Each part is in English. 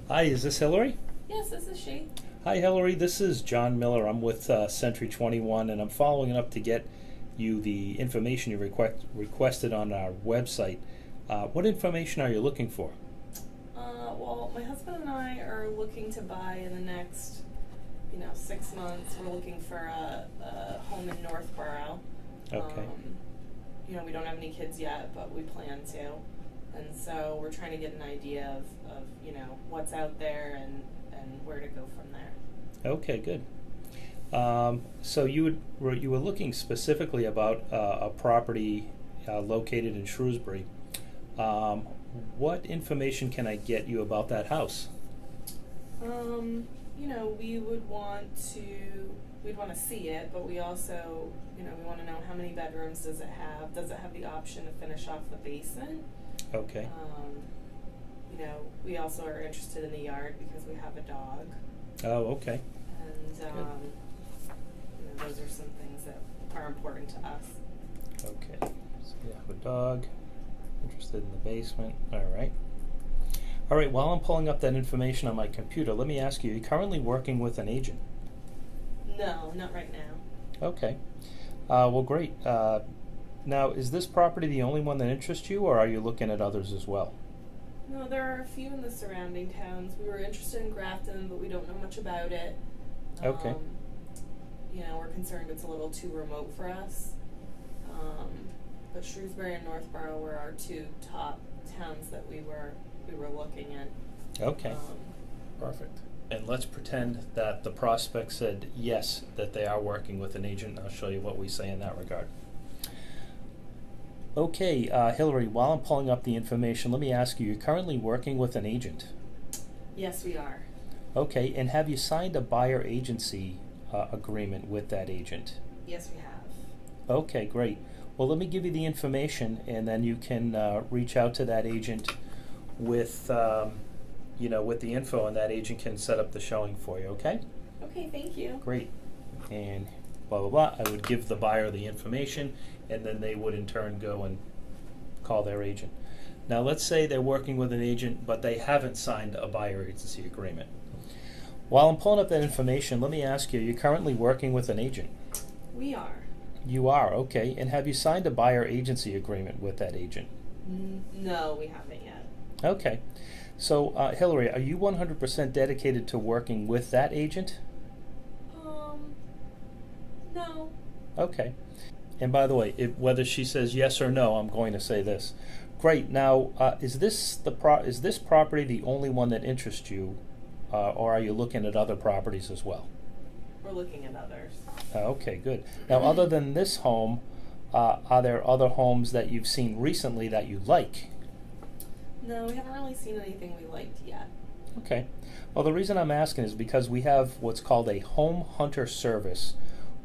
Hi, is this Hillary? Yes, this is she. Hi, Hillary. This is John Miller. I'm with Century 21, and I'm following up to get you the information you requested on our website. What information are you looking for? Well, my husband and I are looking to buy in the next, 6 months. We're looking for a home in Northborough. Okay. We don't have any kids yet, but we plan to. And so we're trying to get an idea of what's out there and where to go from there. Okay, good. So you were looking specifically about a property located in Shrewsbury. What information can I get you about that house? We'd want to see it, but we also, we want to know how many bedrooms does it have? Does it have the option to finish off the basement? Okay. We also are interested in the yard because we have a dog. Oh, okay. And, those are some things that are important to us. Okay. So you have a dog, interested in the basement. All right. All right, while I'm pulling up that information on my computer, let me ask you, are you currently working with an agent? No, not right now. Okay. Well, great. Now, is this property the only one that interests you, or are you looking at others as well? No, there are a few in the surrounding towns. We were interested in Grafton, but we don't know much about it. Okay. We're concerned it's a little too remote for us. But Shrewsbury and Northborough were our two top towns that we were looking at. Okay. Perfect. And let's pretend that the prospect said yes, that they are working with an agent, and I'll show you what we say in that regard. Okay, Hillary, while I'm pulling up the information, let me ask you, you're currently working with an agent? Yes, we are. Okay, and have you signed a buyer agency agreement with that agent? Yes, we have. Okay, great. Well, let me give you the information, and then you can reach out to that agent with, with the info, and that agent can set up the showing for you, okay? Okay, thank you. Great. And blah, blah, blah. I would give the buyer the information, and then they would in turn go and call their agent. Now, let's say they're working with an agent, but they haven't signed a buyer agency agreement. While I'm pulling up that information, let me ask you, you're currently working with an agent? We are. You are, okay. And have you signed a buyer agency agreement with that agent? No, we haven't yet. Okay. So, Hillary, are you 100% dedicated to working with that agent? No. Okay. And by the way, whether she says yes or no, I'm going to say this. Great. Now, is this property the only one that interests you, or are you looking at other properties as well? We're looking at others. Okay, good. Now, other than this home, are there other homes that you've seen recently that you like? No, we haven't really seen anything we liked yet. Okay. Well, the reason I'm asking is because we have what's called a home hunter service,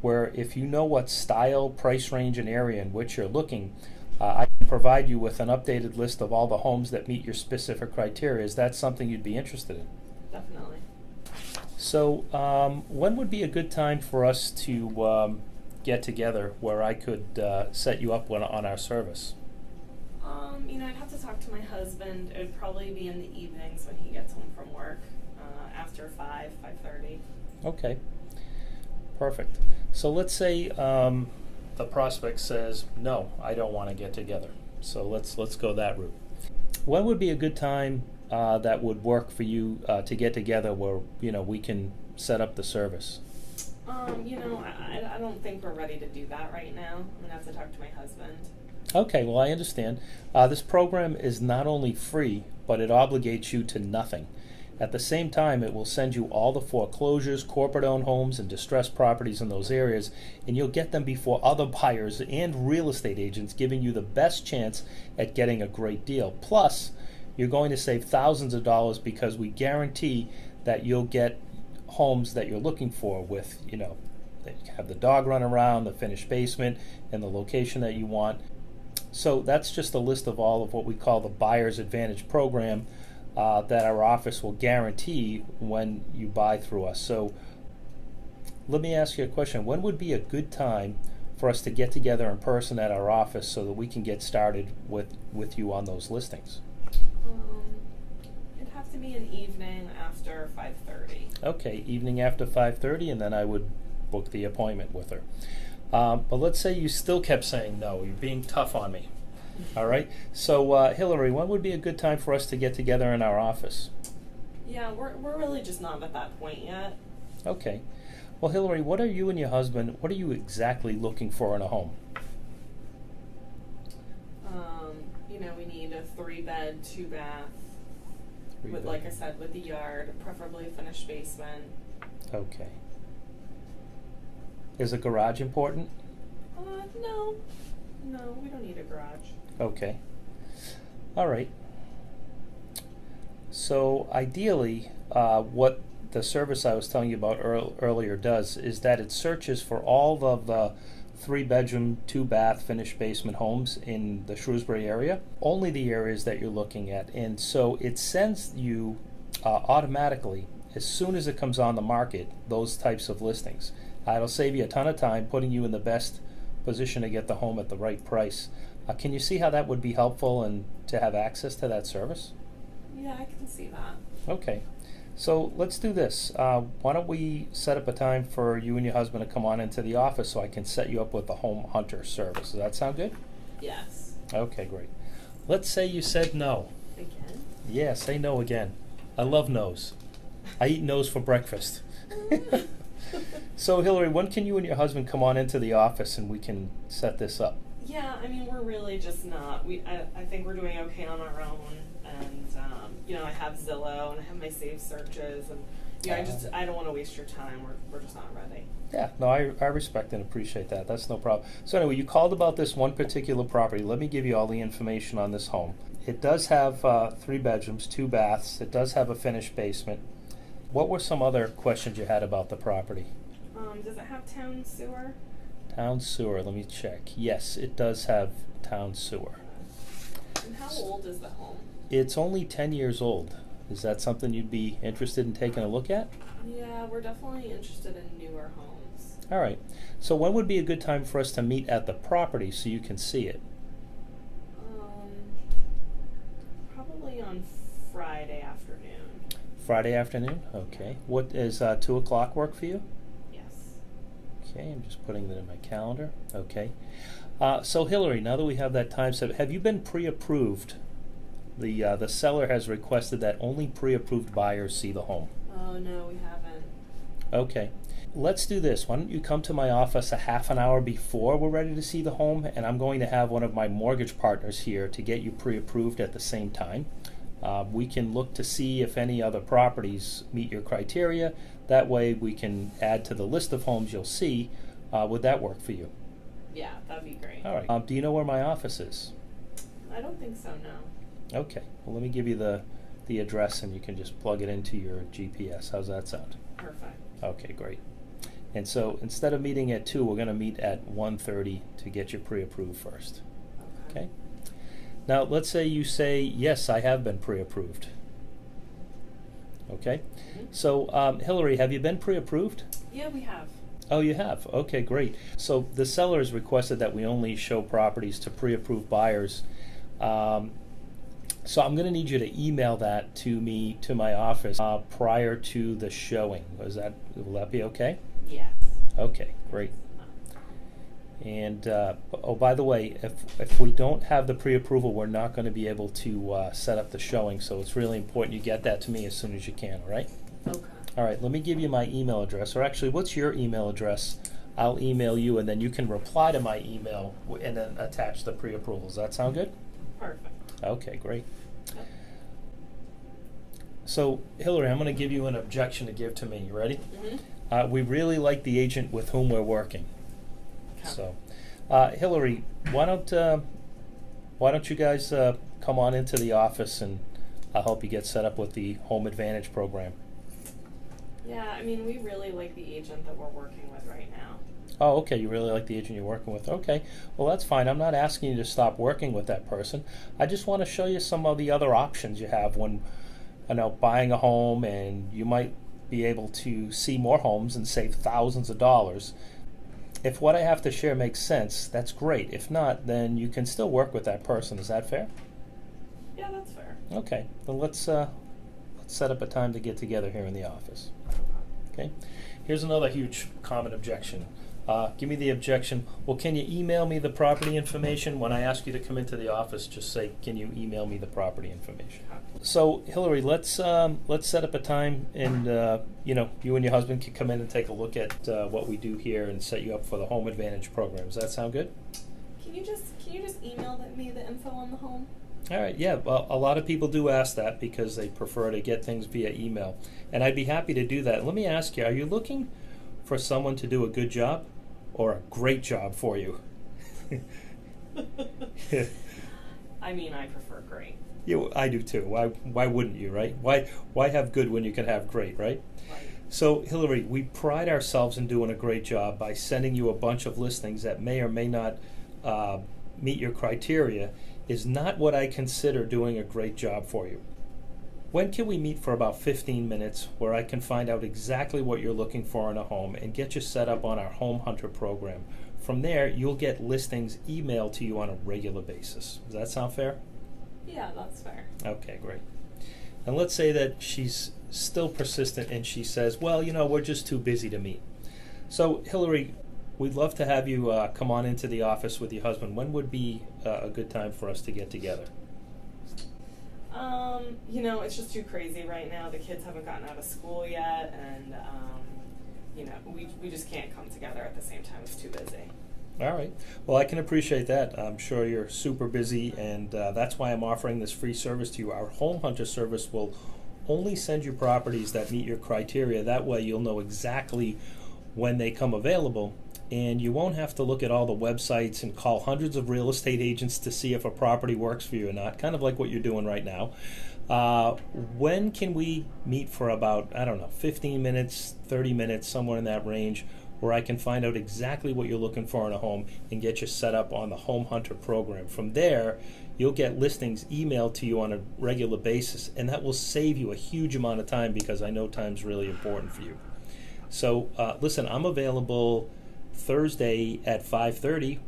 where if you know what style, price range, and area in which you're looking, I can provide you with an updated list of all the homes that meet your specific criteria. Is that something you'd be interested in? Definitely. So, when would be a good time for us to get together where I could set you up on our service? I'd have to talk to my husband. It would probably be in the evenings when he gets home from work, after 5:30. Okay. Perfect. So let's say the prospect says, no, I don't want to get together. So let's go that route. When would be a good time that would work for you to get together where we can set up the service? I don't think we're ready to do that right now. I'm gonna have to talk to my husband. Okay, well, I understand. This program is not only free, but it obligates you to nothing. At the same time, it will send you all the foreclosures, corporate-owned homes, and distressed properties in those areas, and you'll get them before other buyers and real estate agents, giving you the best chance at getting a great deal. Plus, you're going to save thousands of dollars because we guarantee that you'll get homes that you're looking for with, that you have the dog run around, the finished basement, and the location that you want. So that's just a list of all of what we call the Buyer's Advantage program that our office will guarantee when you buy through us. So let me ask you a question. When would be a good time for us to get together in person at our office so that we can get started with you on those listings? It'd have to can be an evening after 5:30. Okay, evening after 5:30, and then I would book the appointment with her. But let's say you still kept saying no. You're being tough on me. All right. So, Hillary, when would be a good time for us to get together in our office? Yeah, we're really just not at that point yet. Okay. Well, Hillary, what are you and your husband, what are you exactly looking for in a home? We need a 3-bed, 2-bath, with, like I said, with the yard, preferably a finished basement. Okay. Is a garage important? No. No, we don't need a garage. Okay. All right. So ideally, what the service I was telling you about earlier does is that it searches for all of the 3-bedroom, 2-bath, finished basement homes in the Shrewsbury area, only the areas that you're looking at. And so it sends you automatically, as soon as it comes on the market, those types of listings. It'll save you a ton of time, putting you in the best position to get the home at the right price. Can you see how that would be helpful and to have access to that service? Yeah, I can see that. Okay. So let's do this. Why don't we set up a time for you and your husband to come on into the office so I can set you up with the home hunter service. Does that sound good? Yes. Okay, great. Let's say you said no. Again? Yeah, say no again. I love no's. I eat no's for breakfast. So, Hillary, when can you and your husband come on into the office and we can set this up? Yeah, I mean, we're really just not. I think we're doing okay on our own, and I have Zillow and I have my saved searches, and I don't want to waste your time. We're just not ready. Yeah, no, I respect and appreciate that. That's no problem. So anyway, you called about this one particular property. Let me give you all the information on this home. It does have 3 bedrooms, 2 baths. It does have a finished basement. What were some other questions you had about the property? Does it have town sewer? Town sewer, let me check. Yes, it does have town sewer. And how old is the home? It's only 10 years old. Is that something you'd be interested in taking a look at? Yeah, we're definitely interested in newer homes. All right. So when would be a good time for us to meet at the property so you can see it? Probably on Friday afternoon. Friday afternoon? Okay. What is 2 o'clock work for you? Yes. Okay, I'm just putting that in my calendar. Okay. So Hillary, now that we have that time set, have you been pre-approved? The seller has requested that only pre-approved buyers see the home. Oh, no, we haven't. Okay. Let's do this. Why don't you come to my office a half an hour before we're ready to see the home, and I'm going to have one of my mortgage partners here to get you pre-approved at the same time. We can look to see if any other properties meet your criteria. That way we can add to the list of homes you'll see. Would that work for you? Yeah, that'd be great. All right. Do you know where my office is? I don't think so, no. Okay. Well, let me give you the address, and you can just plug it into your GPS. How's that sound? Perfect. Okay, great. And so instead of meeting at 2, we're going to meet at 1:30 to get you pre-approved first. Okay? Now, let's say you say, yes, I have been pre-approved. Okay? Mm-hmm. So, Hillary, have you been pre-approved? Yeah, we have. Oh, you have? Okay, great. So the seller has requested that we only show properties to pre-approved buyers. So I'm going to need you to email that to me, to my office, prior to the showing. Will that be okay? Yes. Okay, great. And, oh, by the way, if we don't have the pre-approval, we're not going to be able to set up the showing, so it's really important you get that to me as soon as you can, all right? Okay. All right, let me give you my email address, or actually, what's your email address? I'll email you, and then you can reply to my email and then attach the pre-approval. Does that sound good? Perfect. Okay, great. Yep. So, Hillary, I'm going to give you an objection to give to me. You ready? Mm-hmm. We really like the agent with whom we're working. Okay. So, Hillary, why don't you guys come on into the office, and I'll help you get set up with the Home Advantage program. Yeah, I mean, we really like the agent that we're working with right now. Oh, okay, you really like the agent you're working with. Okay, well, that's fine. I'm not asking you to stop working with that person. I just want to show you some of the other options you have when, buying a home, and you might be able to see more homes and save thousands of dollars. If what I have to share makes sense, that's great. If not, then you can still work with that person. Is that fair? Yeah, that's fair. Okay, then let's set up a time to get together here in the office. Okay? Here's another huge common objection. Give me the objection. Well, can you email me the property information? When I ask you to come into the office, just say, can you email me the property information? So, Hillary, let's set up a time, and you and your husband can come in and take a look at what we do here and set you up for the Home Advantage program. Does that sound good? Can you just email me the info on the home? All right, yeah. Well, a lot of people do ask that because they prefer to get things via email, and I'd be happy to do that. Let me ask you: are you looking for someone to do a good job or a great job for you? I mean, I prefer great. I do too. Why wouldn't you, right? Why have good when you can have great, right? Right. So, Hillary, we pride ourselves in doing a great job by sending you a bunch of listings that may or may not meet your criteria. Is not what I consider doing a great job for you. When can we meet for about 15 minutes where I can find out exactly what you're looking for in a home and get you set up on our Home Hunter program? From there, you'll get listings emailed to you on a regular basis. Does that sound fair? Yeah, that's fair. Okay, great. And let's say that she's still persistent and she says, well, we're just too busy to meet. So, Hillary, we'd love to have you come on into the office with your husband. When would be a good time for us to get together? It's just too crazy right now. The kids haven't gotten out of school yet, and we just can't come together at the same time. It's too busy. All right. Well, I can appreciate that. I'm sure you're super busy, and that's why I'm offering this free service to you. Our Home Hunter service will only send you properties that meet your criteria. That way you'll know exactly when they come available, and you won't have to look at all the websites and call hundreds of real estate agents to see if a property works for you or not, kind of like what you're doing right now. When can we meet for about, 15 minutes, 30 minutes, somewhere in that range, where I can find out exactly what you're looking for in a home and get you set up on the Home Hunter program? From there, you'll get listings emailed to you on a regular basis, and that will save you a huge amount of time because I know time's really important for you. So, listen, I'm available Thursday at 5:30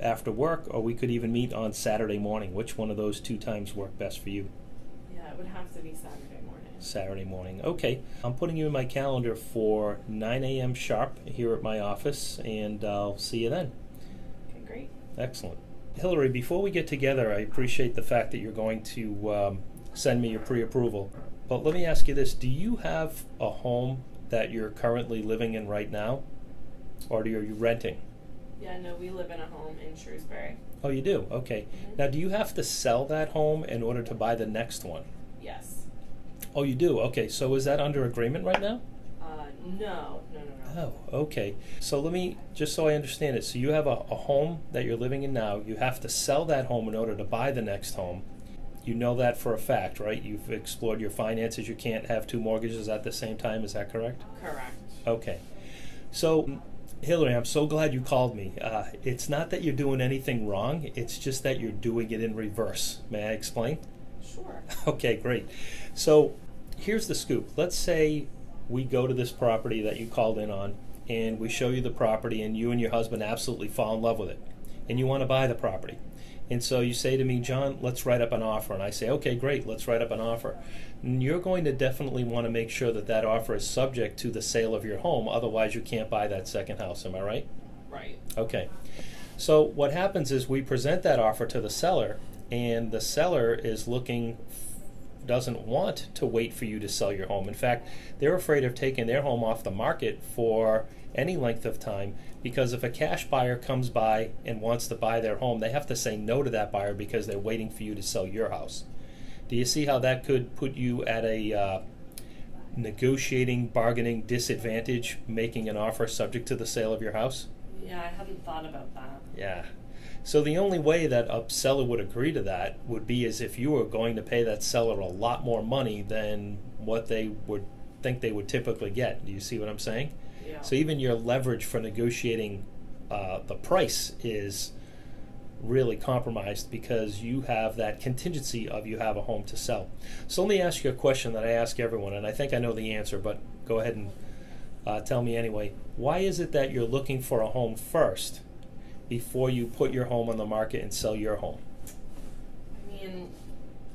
after work, or we could even meet on Saturday morning. Which one of those two times work best for you? Yeah, it would have to be Saturday morning. Saturday morning. Okay. I'm putting you in my calendar for 9 a.m. sharp here at my office, and I'll see you then. Okay, great. Excellent. Hillary, before we get together, I appreciate the fact that you're going to send me your pre-approval. But let me ask you this. Do you have a home that you're currently living in right now? Or are you renting? Yeah, no, we live in a home in Shrewsbury. Oh, you do? Okay. Mm-hmm. Now, do you have to sell that home in order to buy the next one? Yes. Oh, you do? Okay. So is that under agreement right now? No. Oh, okay. So let me, just so I understand it, so you have a home that you're living in now. You have to sell that home in order to buy the next home. You know that for a fact, right? You've explored your finances. You can't have two mortgages at the same time. Is that correct? Correct. Okay. So, Hillary, I'm so glad you called me. It's not that you're doing anything wrong. It's just that you're doing it in reverse. May I explain? Sure. Okay, great. So, here's the scoop. Let's say we go to this property that you called in on, and we show you the property, and you and your husband absolutely fall in love with it, and you want to buy the property. And so you say to me, John, let's write up an offer. And I say, okay, great, let's write up an offer. And you're going to definitely want to make sure that that offer is subject to the sale of your home. Otherwise, you can't buy that second house. Am I right? Right. Okay. So what happens is we present that offer to the seller, and the seller is doesn't want to wait for you to sell your home. In fact, they're afraid of taking their home off the market for any length of time, because if a cash buyer comes by and wants to buy their home, they have to say no to that buyer because they're waiting for you to sell your house. Do you see how that could put you at a negotiating, bargaining disadvantage, making an offer subject to the sale of your house? Yeah, I hadn't thought about that. Yeah. So the only way that a seller would agree to that would be as if you were going to pay that seller a lot more money than what they would think they would typically get. Do you see what I'm saying? Yeah. So even your leverage for negotiating the price is really compromised because you have that contingency of you have a home to sell. So let me ask you a question that I ask everyone, and I think I know the answer, but go ahead and tell me anyway. Why is it that you're looking for a home first before you put your home on the market and sell your home? I mean,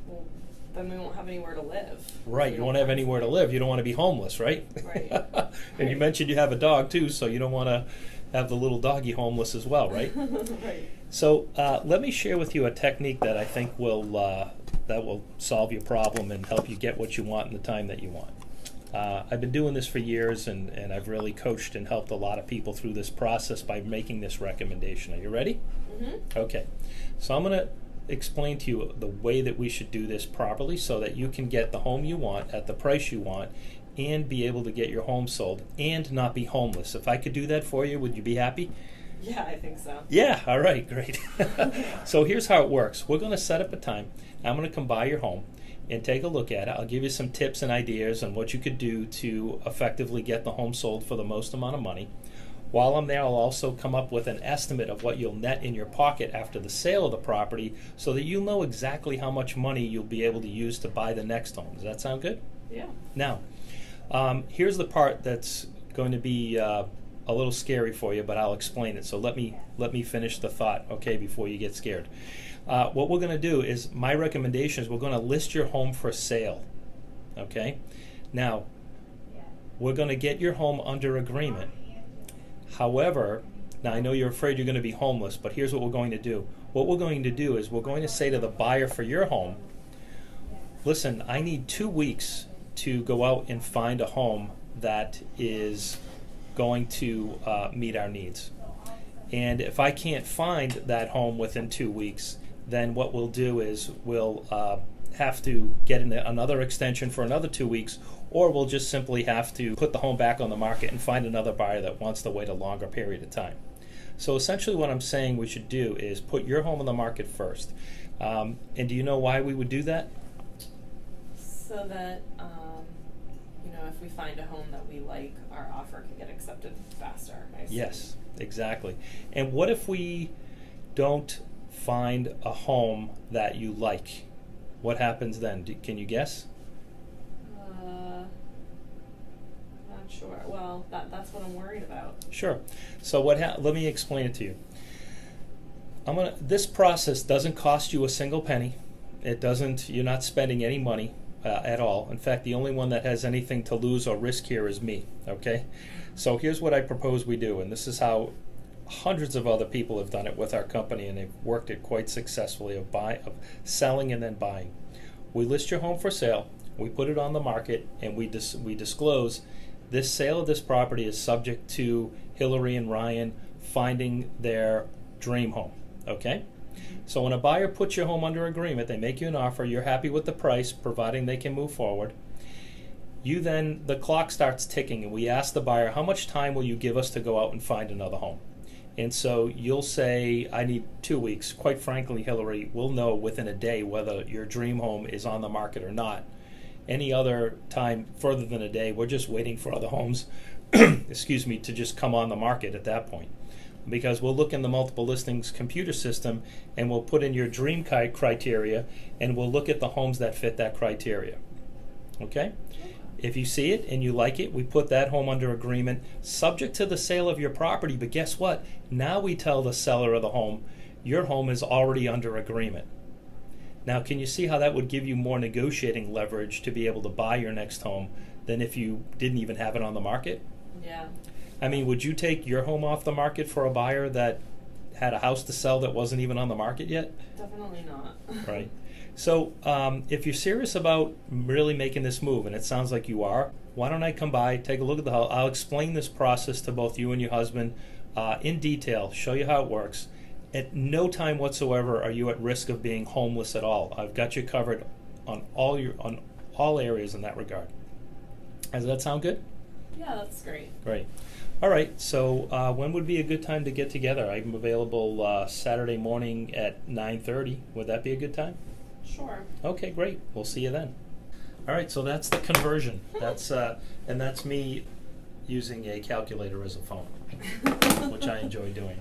well, then we won't have anywhere to live. Right, you won't have anywhere to live. You don't want to be homeless, right? Right. And you mentioned you have a dog too, so you don't want to have the little doggy homeless as well, right? Right. So let me share with you a technique that I think will solve your problem and help you get what you want in the time that you want. I've been doing this for years, and I've really coached and helped a lot of people through this process by making this recommendation. Are you ready? Mm-hmm. Okay. So I'm going to explain to you the way that we should do this properly so that you can get the home you want at the price you want and be able to get your home sold and not be homeless. If I could do that for you, would you be happy? Yeah, I think so. Yeah, all right, great. So here's how it works. We're going to set up a time. I'm going to come by your home and take a look at it. I'll give you some tips and ideas on what you could do to effectively get the home sold for the most amount of money. While I'm there, I'll also come up with an estimate of what you'll net in your pocket after the sale of the property so that you'll know exactly how much money you'll be able to use to buy the next home. Does that sound good? Yeah. Now, here's the part that's going to be a little scary for you, but I'll explain it. So let me finish the thought, okay, before you get scared. What we're going to do is, my recommendation is we're going to list your home for sale, okay? Now, we're going to get your home under agreement. However, now I know you're afraid you're going to be homeless, but here's what we're going to do. What we're going to do is we're going to say to the buyer for your home, listen, I need 2 weeks to go out and find a home that is going to meet our needs. And if I can't find that home within 2 weeks, then what we'll do is we'll have to get another extension for another 2 weeks, or we'll just simply have to put the home back on the market and find another buyer that wants to wait a longer period of time. So essentially what I'm saying we should do is put your home on the market first. And do you know why we would do that? So that, if we find a home that we like, our offer can get accepted faster. I assume. Yes, exactly. And what if we don't find a home that you like? What happens then? Can you guess? Not sure. Well, that's what I'm worried about. Sure. So let me explain it to you. This process doesn't cost you a single penny. It doesn't. You're not spending any money at all. In fact, the only one that has anything to lose or risk here is me. Okay. So here's what I propose we do, and this is how hundreds of other people have done it with our company, and they've worked it quite successfully of selling and then buying. We list your home for sale. We put it on the market, and we disclose this sale of this property is subject to Hillary and Ryan finding their dream home. Okay? So when a buyer puts your home under agreement, they make you an offer, you're happy with the price, providing they can move forward. The clock starts ticking, and we ask the buyer, how much time will you give us to go out and find another home? And so you'll say, I need 2 weeks. Quite frankly, Hillary, we'll know within a day whether your dream home is on the market or not. Any other time further than a day, we're just waiting for other homes, excuse me, to just come on the market at that point. Because we'll look in the multiple listings computer system, and we'll put in your dream criteria, and we'll look at the homes that fit that criteria. Okay? If you see it and you like it, we put that home under agreement subject to the sale of your property. But guess what? Now we tell the seller of the home, your home is already under agreement. Now, can you see how that would give you more negotiating leverage to be able to buy your next home than if you didn't even have it on the market? Yeah. I mean, would you take your home off the market for a buyer that had a house to sell that wasn't even on the market yet? Definitely not. Right. So if you're serious about really making this move, and it sounds like you are, why don't I come by, take a look at the house. I'll explain this process to both you and your husband in detail, show you how it works. At no time whatsoever are you at risk of being homeless at all. I've got you covered on all areas in that regard. Does that sound good? Yeah, that's great. Great. All right, so when would be a good time to get together? I'm available Saturday morning at 9:30. Would that be a good time? Sure. Okay, great. We'll see you then. All right, so that's the conversion. That's me using a calculator as a phone, which I enjoy doing.